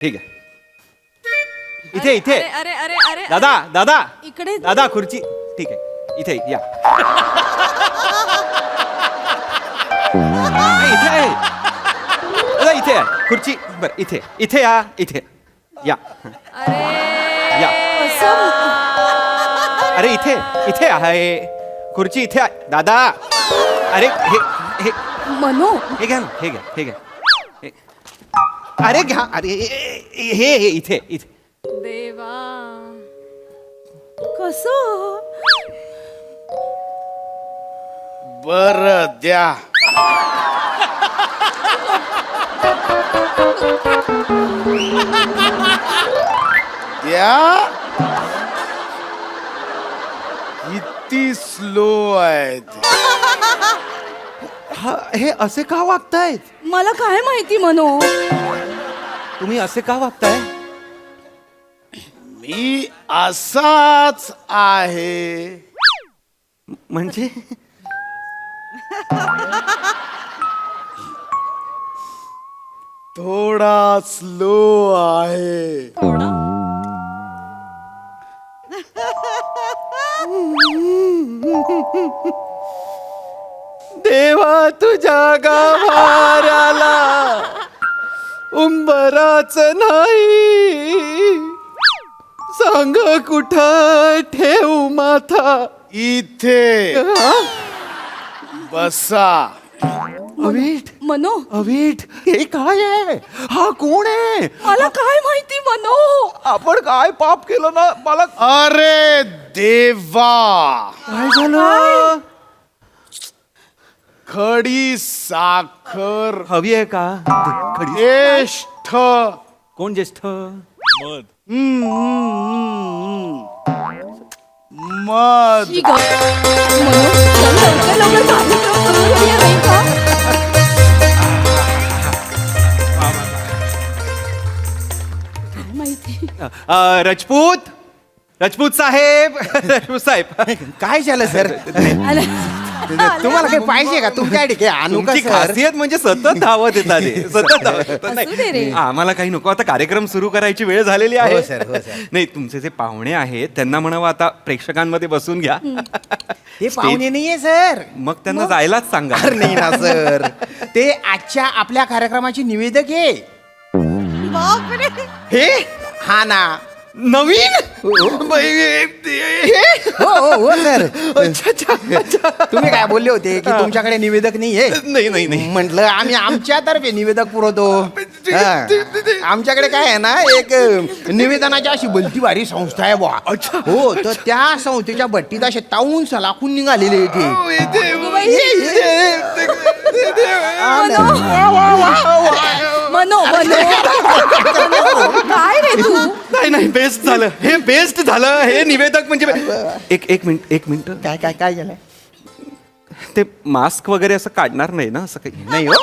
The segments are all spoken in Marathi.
ठीक आहे. इथे इथे अरे अरे अरे दादा दादा इकडे दादा खुर्ची ठीक आहे इथे या नाही, इथे आहे दादा इथे आहे खुर्ची बर इथे इथे या इथे या अरे या असं अरे इथे इथे आहे खुर्ची इथे आहे दादा अरे हे हे मनो हे घ्या ना हे घ्या हे घ्या हे. अरे घ्या अरे हे हे इथे इथे देवा कसं बर द्या. द्या. किती स्लो आहेत. हे असे का वागतायत मला काय माहिती मनो तुम्ही असे का वागताय मी असाच आहे. म्हणजे थोडा स्लो आहे. देवा तुझ्या गाभाराला उंबराच नाही सांग कुठं ठेवू माथा इथे बसा. अवीट मनो अवीट हे काय आहे हा कोण आहे मला काय माहिती मनो आपण काय पाप केलं ना मला अरे देवा. काय झालं खडी साखर हवी आहे का खडी ज्येष्ठ कोण ज्येष्ठ मध. ही ग- मनो चल लवकर लवकर कार्यक्रम सुरू करूया नाही का काय माहिती राजपूत राजपूत साहेब राजपूत साहेब काय झालं सर अरे, तुम्हाला काही पाहिजे का तुमच्याकडे आणू का तुमची सर खासियत म्हणजे सतत धावत येतात हे. सतत धावत येतात. असू दे रे. नाही, आम्हाला काही नको आता कार्यक्रम सुरू करायची वेळ झालेली आहे हो सर, हो सर. नाही तुमचे जे पाहुणे आहेत त्यांना म्हणावं आता प्रेक्षकांमध्ये बसून घ्या ते पाहुणे नाहीये सर मग त्यांना जायलाच सांगा अरे नाही ना सर ते आजच्या आपल्या कार्यक्रमाचे निवेदक आहे. बापरे हे हा ना नवीन हो हो हो सर तुम्ही काय बोलले होते की तुमच्याकडे निवेदक नाहीये नाही नाही नाही म्हटलं आम्ही आमच्यातर्फे निवेदक पुरवतो हा. आमच्याकडे काय आहे ना एक निवेदनाची अशी भलती भारी संस्था आहे बुवा हो तर त्या संस्थेच्या भट्टीत असे तावून सलाखून निघालेले ते मनो काय रे तू नाही नाही बेस्ट झालं हे बेस्ट झालं हे निवेदक म्हणजे एक मिनिट काय काय काय झालं ते मास्क वगैरे असं काढणार नाही ना असं काही नाही हो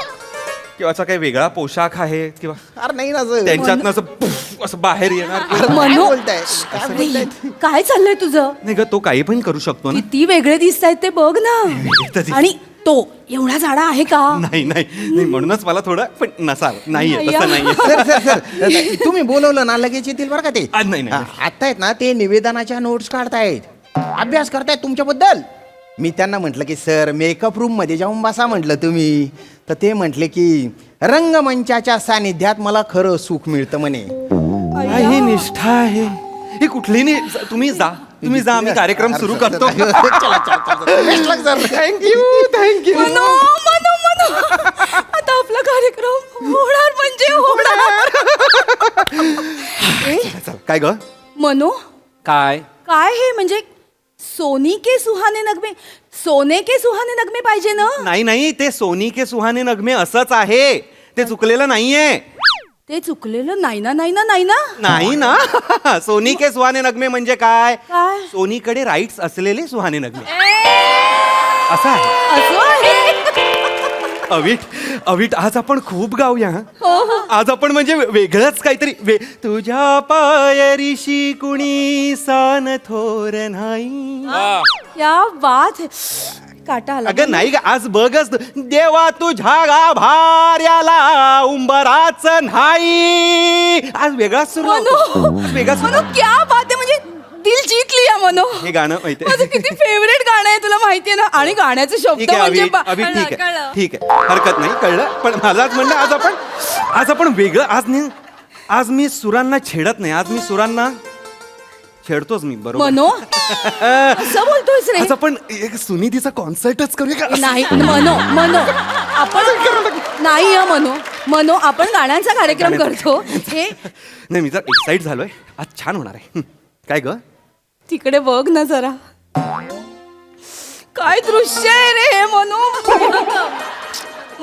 किंवा असा काही वेगळा पोशाख आहे किंवा अरे नाही ना सर त्यांच्यातनं असं पुफ असं बाहेर येणार अरे, काय मनो बोलताय काय बोलताय काय चाललंय तुझं नाही ग तो काही पण करू शकतो ना किती वेगळे दिसत आहेत ते बघ ना तर- आणि तो एवढा झाडा आहे का नाही नाही नाही म्हणूनच मला थोडं पण नसावं नाहीये नाही तसं या. नाहीये सर सर सर तुम्ही बोलवलं ना लगेच येतील बरं का ते नाही, नाही. आता आहेत ना ते निवेदनाच्या नोट्स काढतायत अभ्यास करतायत तुमच्याबद्दल मी त्यांना म्हटलं की सर मेकअप रूम मध्ये जाऊन बसा म्हटलं तुम्ही तर ते म्हटले की रंगमंचाच्या सानिध्यात मला खरं सुख मिळतं म्हणे ही निष्ठा आहे ही कुठली नाही तुम्ही जा आम्ही कार्यक्रम सुरू करतो थँक्यू थँक्यू मनो मनो मनो आता आपला कार्यक्रम होणार म्हणजे होणार ए, काय ग मनो काय काय हे म्हणजे सोनी के सुहाने नगमे सोने के सुहाने नगमे पाहिजे ना नाही नाही ते सोनी के सुहाने नगमे असंच आहे ते चुकलेलं नाहीये ते चुकलेलं नाही ना नाही ना नाही ना नाही ना सोनी के सुहाने नगमे म्हणजे काय काय? सोनीकडे राईट्स असलेले सुहाने नगमे असं आहे असं आहे अवीट आज आपण खूप गाऊया हं? हो हो आज आपण म्हणजे वेगळंच काहीतरी तुझ्या पायरीशी कुणी सान थोर नाही क्या बात है. काटा आला. अगं नाही ग, आज बघच देवा तुझ्या गाभाऱ्याला उंबराच नाही. आज वेगळाच सुरू मनो होतो. आज वेगळाच सुरू. मनो क्या बात आहे, म्हणजे दिल जीत लिया मनो. हे गाणं माहितीये? माझं किती फेवरेट गाणं आहे, तुला माहितीये ना. आणि गाण्याचे शब्द ठीक आहे म्हणजे अभि, अभि ठीक आहे कळलं. ठीक आहे, हरकत नाही, कळलं. पण माझं म्हणणं आज आपण वेगळं आज मी सुरांना छेडत नाही, आज मी सुरांना छेडतोच मी, बरोबर. मनो असं बोलतोयस रे. आज आपण एक सुनिधीचा कॉन्सर्टच करूया का? नाही मनो आपण नाही मनो आपण गाण्यांचा कार्यक्रम करतो. हे नाही, मी जर एक्साइट झालोय, आज छान होणार आहे. काय ग? तिकडे बघ ना जरा, काय दृश्य आहे रे हे मनो.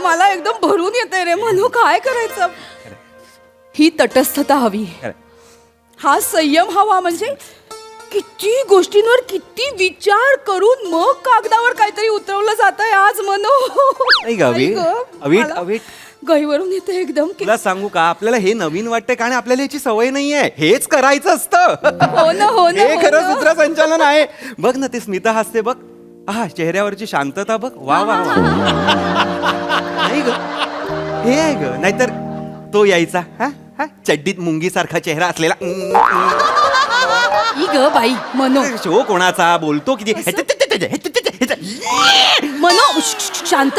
मला एकदम भरून येते रे मनो. काय करायचं? ही तटस्थता हवी, हा संयम हवा. म्हणजे किती गोष्टींवर किती विचार करून मग कागदावर काहीतरी उतरवलं जात आहे आज मनो. नाही ग, अवीट गहीवरून येते एकदम. तुला सांगू का, आपल्याला हे नवीन वाटतंय कारण आपल्याला याची सवय नाहीये. हेच करायचं असतं. हो ना हे खरं सूत्रसंचालन आहे. बघ ना, ते स्मिता हसते बघ, हा चेहऱ्यावरची शांतता बघ. वा वा वा. नाही ग, हे आहे ग. नाहीतर तो यायचा हा हा चड्डीत मुंगी सारखा चेहरा असलेला. ई ग बाई मनो. शो कोणाचा बोलतो किती. मनो शांत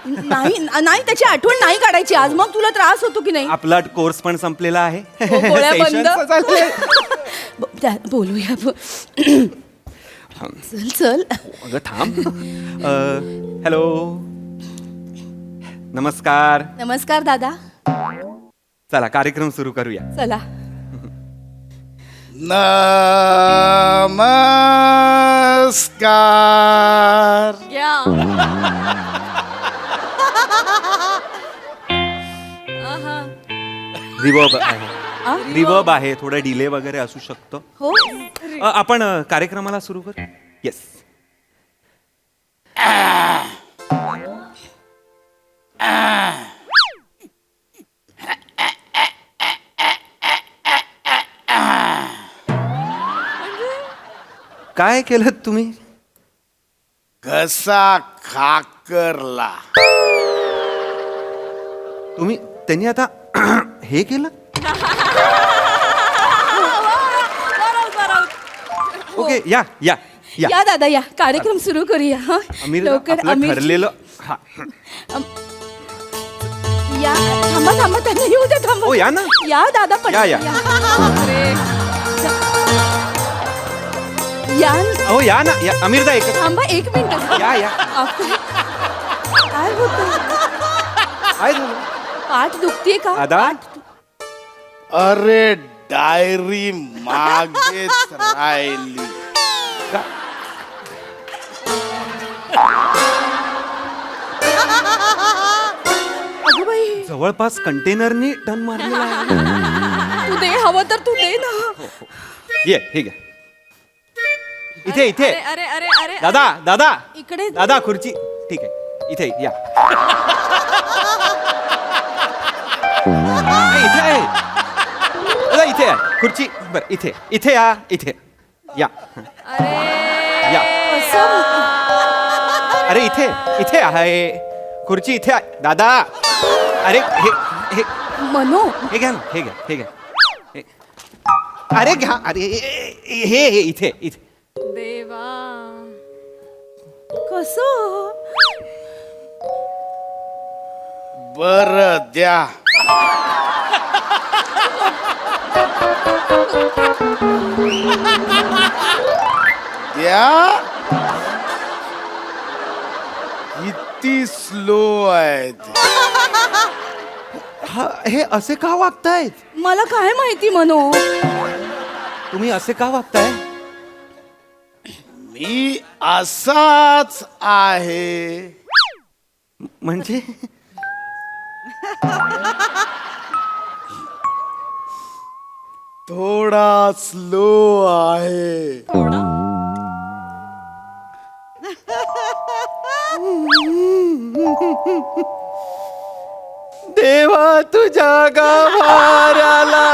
नाही त्याची आठवण नाही काढायची आज. मग तुला त्रास होतो की नाही? आपला कोर्स पण संपलेला आहे. गोळ्या बंद. Sessions चालले. बोलूया. चल अगं थांब. हॅलो, नमस्कार दादा. चला कार्यक्रम सुरू करूया. चला. नमस्कार. रिवर्ब आहे, थोडा डिले वगैरे असू शकतो. हो आपण कार्यक्रमाला सुरू करू. येस. काय केलं तुम्ही? घसा खाकरला. तुम्ही त्यांनी आता हे केलं. ओके, या या या. या दादा या, कार्यक्रम सुरू करूया. हा आमिर, लवकर. आपलं आमिर ठरलेलं. हा. या. थांबा त्यांना येऊ दे. थांबा. ओ, या ना. या दादा पण या. हो या ना, या अमीरदा एक. थांबा 1 मिनिट. या. काय होत? काय झालं? पाठ दुखतीये का? दादा? अरे डायरी मागेच राहिली. अगं बाई, जवळपास कंटेनरनी टन मारलेला आहे. तू दे, हवं तर तू दे ना. ये हे घ्या. इथे अरे दादा इकडे. दादा खुर्ची. ठीक आहे, इथे या. इथे आहे दादा, इथे आहे खुर्ची. बरं, इथे या. या. अरे इथे आहे खुर्ची. इथे आहे दादा. अरे हे मनो हे घ्या ना, हे घ्या. अरे घ्या. अरे हे इथे. देवा, कसं? बर द्या. द्या. किती स्लो आहेत. हे असे का वागतायत? मला काय माहिती मनो. तुम्ही असे का वागताय? मी असाच आहे. म्हणजे थोडा स्लो आहे. देवा तुझ्या गाभाऱ्याला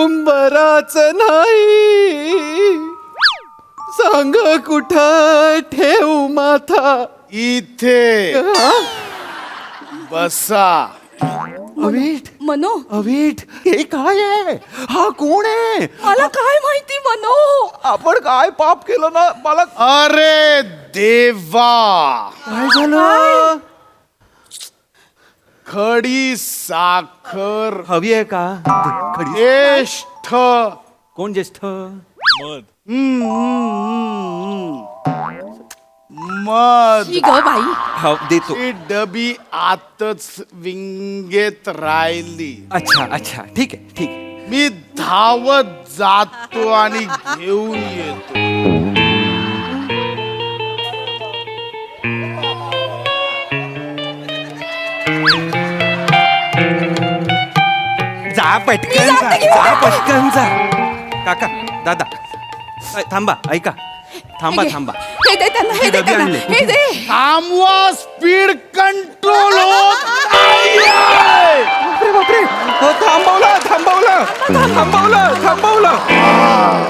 उंबराच नाही. सांग कुठं ठेवू माथा. इथे बसा. अवीट मनो अवीट हे काय आहे? हा कोण आहे? मला काय माहिती मनो. आपण काय पाप केलं ना? मला अरे देवा, काय झालं? खडी साखर हवी आहे का? खडी. ज्येष्ठ कोण ज्येष्ठ? मध ही ग बाई. हा देतो. ती डबी आतच विंगेत राहिली. अच्छा अच्छा ठीक आहे ठीक आहे. मी धावत जातो आणि घेऊन येतो. जा पटकन मी जा जाते की जा नाही? पटकन जा. काका दादा थांबा ऐका थांबा हे घे. थांबा. हे दे त्यांना, हे दे डबी त्यांना, आणले. हे दे. थांबवा, स्पीड कंट्रोल होत नाहीये. बापरे बापरे हो थांबवलं थांबवलं थांबवलं थांबवलं.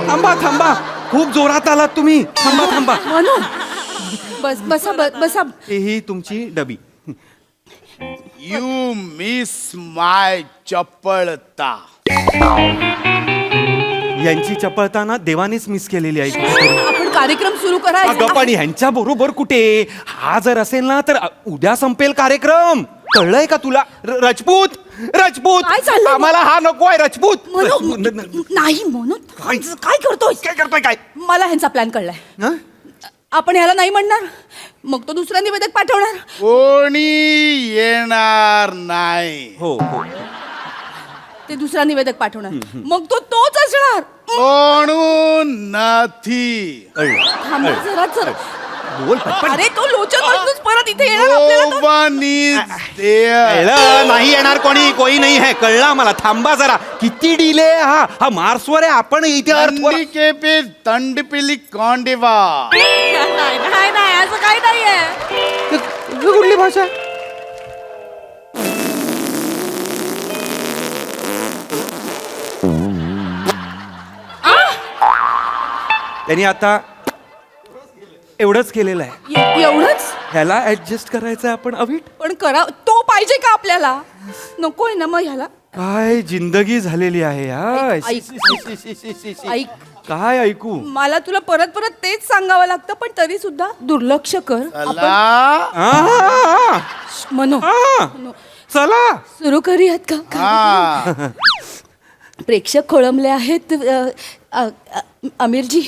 थांबा थांबा खूप जोरात आलात तुम्ही. थांबा थांबा. मनो बसा बसा. ही तुमची डबी. यू मिस माय चपळता. यांची चपळता देवानेच मिस केलेली आहे कुठेतरी. आपण कार्यक्रम सुरू करायचा. अगं पण ह्यांच्या बरोबर कुठे? हा जर असेल ना तर उद्या संपेल कार्यक्रम. कळलंय का तुला? राजपूत राजपूत काय चाललंय? आम्हाला हा नको आहे राजपूत. मनो राजपूत. नाही मनो काय? काय करतोय? काय करतोय काय? मला ह्यांचा प्लॅन कळलाय. हं? आपण ह्याला नाही म्हणणार, मग तो दुसरा निवेदक पाठवणार. कोणी येणार नाही. हो हो ते दुसरा निवेदक पाठवणार, मग तो तोच असणार. म्हणून नाही. थांबा जरा जरा. बोल पटपट. अरे तो लोचन म्हणूनच परत इथे येणार आपल्याला तो. Nobody's there. कळलं, नाही येणार कोणी नाही है. कळला मला. थांबा जरा. किती डिले हा हा मार्सवर आहे. आपण इथे अर्थवर. के पे तंडपिली कांडेवा. नाही नाही असं काही नाहीये. कुठली भाषा? त्यांनी आता एवढंच केलेलं आहे. एवढंच ह्याला ऍडजस्ट करायचं आपण अवीट. पण करा. तो पाहिजे का आपल्याला? नकोय ना मग ह्याला. काय जिंदगी झालेली आहे ऐक, यार. ऐक काय ऐकू? मला तुला परत परत तेच सांगावं लागतं, पण तरी सुद्धा दुर्लक्ष कर. चला. आ, मनो आ, चला. सुरू करूयात का? हा. प्रेक्षक खोळंबले आहेत. आमिरजी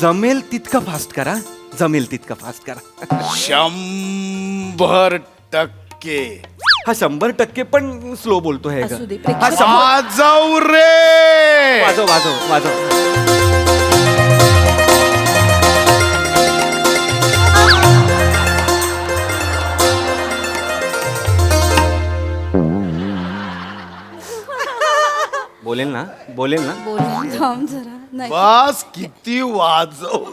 जमेल तितकं फास्ट करा. जमेल तितकं फास्ट करा. 100%. हा 100% पण स्लो बोलतो हे असू दे, ग. प्रेक्षक- हा 100. वाजव रे. वाजव वाजव वाजव. बोलेल ना बोलेल ना. थांब जरा. नाही बस किती वाजव.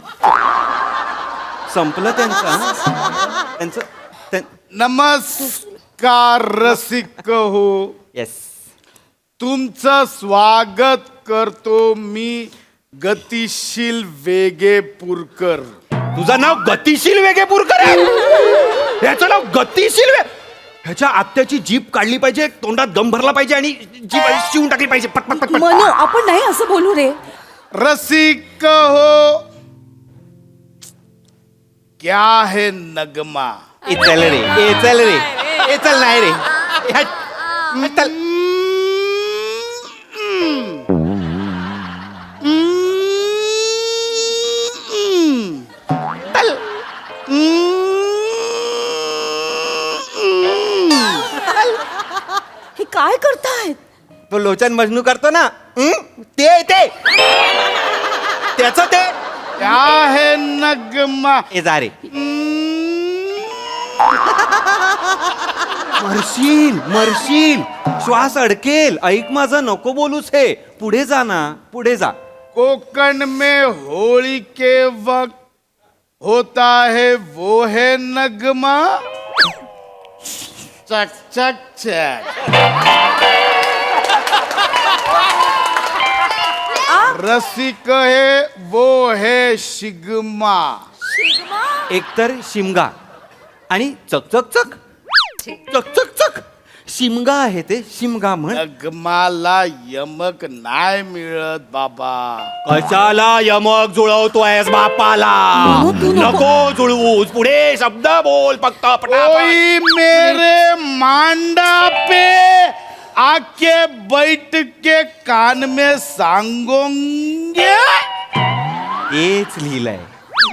संपलं त्यांचं. त्यांचं नमस्कार रसिक हो. येस. तुमचं स्वागत करतो मी गतिशील वेगेपूरकर. तुझं नाव गतिशील वेगेपूरकर आहे. ह्याचं नाव गतिशील ह्याच्या आत्याची जीप काढली पाहिजे, तोंडात दम भरला पाहिजे आणि जीप शिवून टाकली पाहिजे. पट पट पट पट. मनो आपण नाही असं बोलू रे. रसिक हो. क्या है नगमा. ए चल रे. ए चल रे. ए चल नाही रे. ए, हट. हट, चल. चल. हे काय करतायत? तो लोचन मजनू करतो ना. ते त्याच ते. क्या है नगमा. ए जा रे. मरशील मरशील. श्वास अडकेल. ऐक माझं, नको बोलूच हे. पुढे जा ना. पुढे जा. कोकण में होली के वक्त होता है वो है नगमा. चक चक चक. रसिक है वो है शिगमा. एकतर शिमगा आणि चक चक चक चक चक चक शिमगा आहे ते शिमगा म्हण. नगमाला यमक नाही मिळत बाबा. कशाला यमक जुळवतोयस बापाला? नको जुळवूस, पुढे शब्द बोल फक्त पटापट. कोई मेरे मांडा पे आके बैठ के कान में सांगोंगे. तेच लिहिलंय,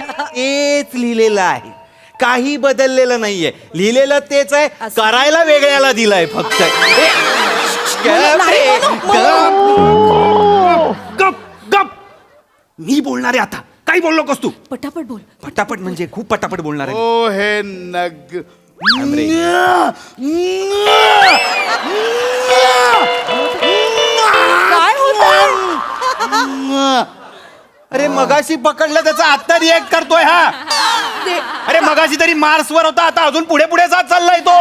तेच लिहिलेलं आहे, काही बदललेलं नाहीये. लिहिलेलं तेच आहे, करायला वेगळ्याला दिलंय फक्त. गप गप. मी बोलणार आहे आता. काही बोललो नकोस तू. पटापट बोल. पटापट म्हणजे खूप पटापट बोलणार आहे. वो है नग. काय होत? अरे मगाशी पकडलं त्याचा आत्ता रिएक्ट करतोय हा. अरे मगाशी तरी मार्सवर होता, आता अजून पुढे पुढे जात चाललाय तो.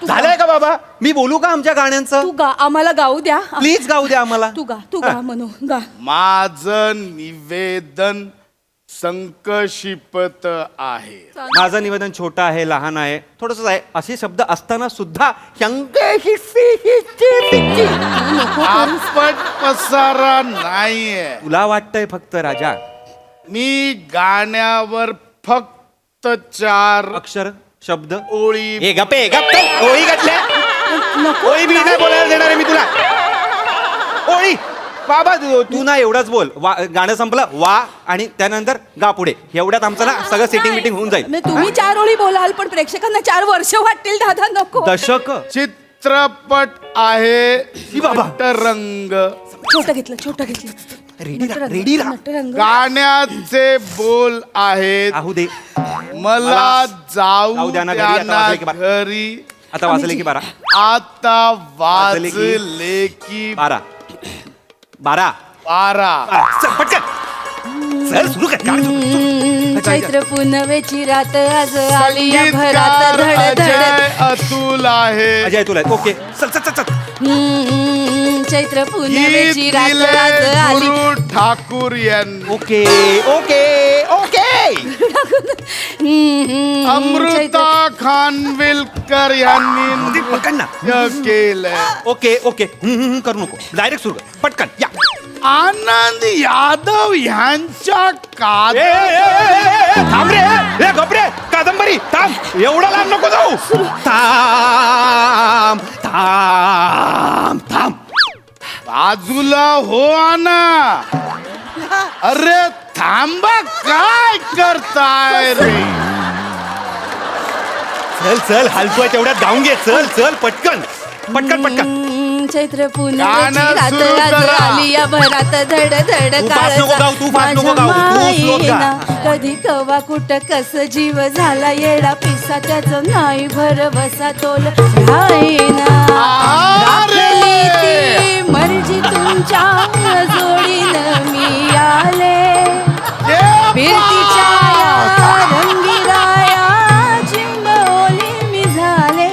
झालंय का बाबा? मी बोलू का आमच्या गाण्यांचं? तू गा, आम्हाला गाऊ द्या. प्लीज गाऊ द्या आम्हाला. तू गा म्हणू गा. माझं निवेदन संकशिपत आहे. माझं निवेदन छोटं आहे, लहान आहे, थोडस आहे. असे शब्द असताना सुद्धा आपट पसारा नाहीये. तुला वाटतंय फक्त राजा. मी गाण्यावर फक्त 4 अक्षर शब्द ओळी. हे गप्पे गप्प. ओळी घातल्या. ओळी बी नाही बोलायला देणार आहे मी तुला. ओळी बाबा तू ना एवढंच बोल. गाणं संपलं वा आणि त्यानंतर गा पुढे. एवढ्यात आमचं ना सगळं सेटिंग मिटिंग होऊन जाईल. नाही, तुम्ही 4 ओळी बोलाल पण प्रेक्षकांना 4 वर्ष वाटतील दादा. नको. दशक. चित्रपट आहे. बाबा. रंग. छोटं घेतलं. रेडी राहा. नटरंग. गाण्याचे बोल आहेत. आहू दे. मला जाऊ जाऊ द्या ना घरी. द्या आता ना वाजले की 12. घरी. आता वाजले की 12. आता वाजले की वाजले की 12. 12. 12. चल पटकन. चल सुरू कर. गाणं सुरू, सुरू. चैत्र पुनवेची रात आज आली या भरात संगीतकार धड अजय धड. अतुल आहे. अजय तुला ओके. चल चल चल चल. चैत्र गीत पुनवेची रात दिले आज आली. गुरु ठाकूर यांनी. Okay okay okay. Amruta Khanvilkar यांनी पकड ना. नृत्य केलंय. Okay okay. करू नको. डायरेक्ट सुरू कर. पटकन या. आनंद यादव यांच्या ए, ए, ए, ए, ए, थांब रे. ए गप रे. कादंबरी थांब. एवढा लांब नको जाऊ. थांब थांब थांब. बाजूला हो आना. अरे थांबा काय करताय रे. चल चल हलतोय तेवढ्यात गाऊन घे. चल चल पटकन पटकन पटकन. चैत्र पुनवेची गाणं रात सुरू आज करा. आली या भरात धड धड तू फास्ट नको गाऊ, तू फास्ट नको गाऊ, तू slow गा. मायेना कधी कवा कुठं कस जीव झाला येडा पिसा त्याचं नाही भरवसा तोल राहीना. राखली ती मर्जी तुमच्या जोडीनं मी आले. फिरतीच्या रंगीराया चिंबवली मी झाले.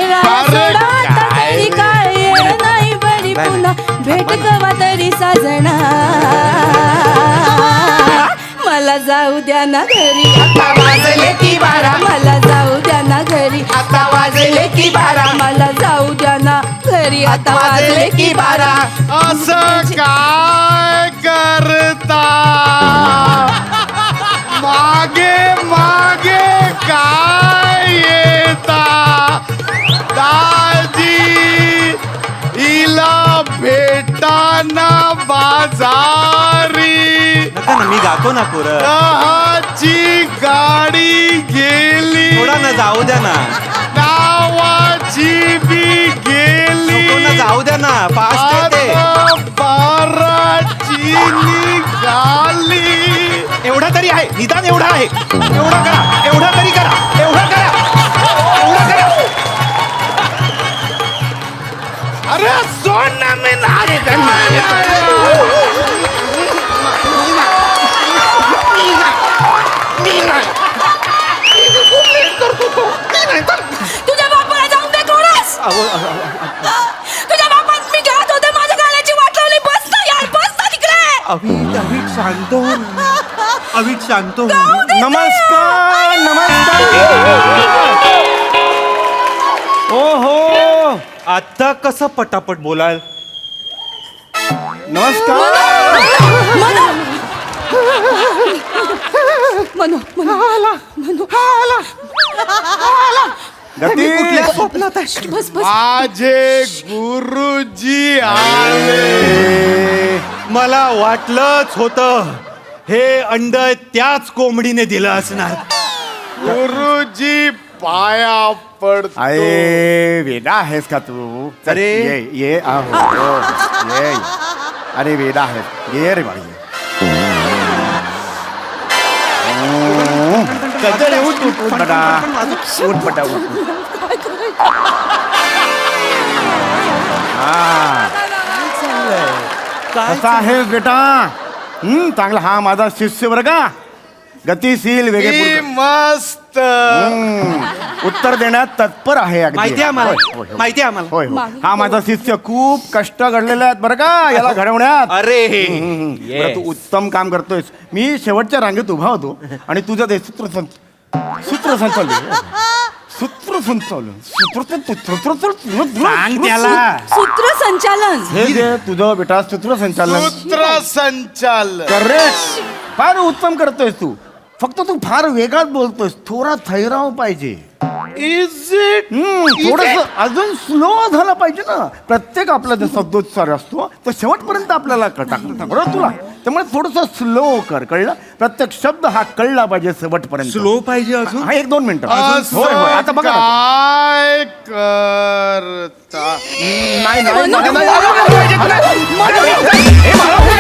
रासोडात तरी काय येणं नाही बरी पुन्हा भेट कवा तरी साजना. मला जाऊ द्या ना घरी आता वाजले की 12. मला जाऊ द्या ना घरी आता वाजले की 12. मला जाऊ द्या ना घरी आता वाजले की 12. असं काय करता. मागे मागे काय येता. दाजी हिला भेटाना बाजारी. नका ना मी गातो ना पोरं. चहाची गाडी गेली. थोडा ना जाऊ द्या ना. नावाची बी गेली. नको ना जाऊ द्या ना. फास्ट येते. आता 12ची निघाली. एवढा तरी आहे निदान. एवढा आहे. एवढा करा. एवढा तरी करा. एवढा करा. एवढा करा. अरे सोड ना मी नाही तुझ्या बापाला जाऊन दे थोडस. तुझ्या बापात मी घरात होते माझ्या गाण्याची वाट लावली. बस ना अविट शांत हो ना. अविट शांत हो. नमस्कार नमस्कार. ओहो आता कसं पटापट बोलाल. नमस्कार. मनू मनू मनू गती कुठल्या स्वप्नात आहे? बस बस माझे गुरुजी आले. मला वाटलंच होतं हे अंड त्याच कोंबडीने दिलं असणार. गुरुजी पाया पडतो. अरे वेडा आहेस का तू. अरे. ये आहो ये. अरे वेडा आहेस. ये रे बाई कधी उठ उठ उठ बटा उठ बटा उठ. काय करायचं? हा काय कसा आहेस बेटा. चांगला. हा माझा शिष्य बरं का. गतिशील मी वेगळे मस्त. उत्तर देण्यात तत्पर आहे अगदी. माहिती आहे आम्हाला. होय, होय, होय. माहिती आहे आम्हाला. होय होय. मागे हा माझा शिष्य खूप कष्ट घडलेले आहेत बरं का याला घडवण्यात. अरे बरं, तू उत्तम काम करतोयस. मी शेवटच्या रांगेत उभा होतो आणि तुझं ते सूत्रसंचालन सांग त्याला. सूत्रसंचालन. हे जे तुझं बेटा सूत्रसंचालन सूत्रसंचालन. करेक्ट. फार उत्तम करतोयस तू. फक्त तू फार वेगात बोलतोयस. थोडा ठहराव पाहिजे. Is it? थोडस अजून स्लो झालं पाहिजे ना. प्रत्येक आपला जो शब्दोच्चार असतो तो शेवटपर्यंत आपल्याला टाकता बरोबर तुला. त्यामुळे थोडस स्लो कर. कळलं. प्रत्येक शब्द हा कळला पाहिजे शेवटपर्यंत. स्लो पाहिजे अजून. हा 1-2 मिनिटं. असं होय होय. आता बघा ना. काय करता? नाही नाही, नाही, नाही, नाही, नाही, नाही, नाही, नाही, नाही, नाही, नाही, नाही, नाही, नाही, नाही, नाही,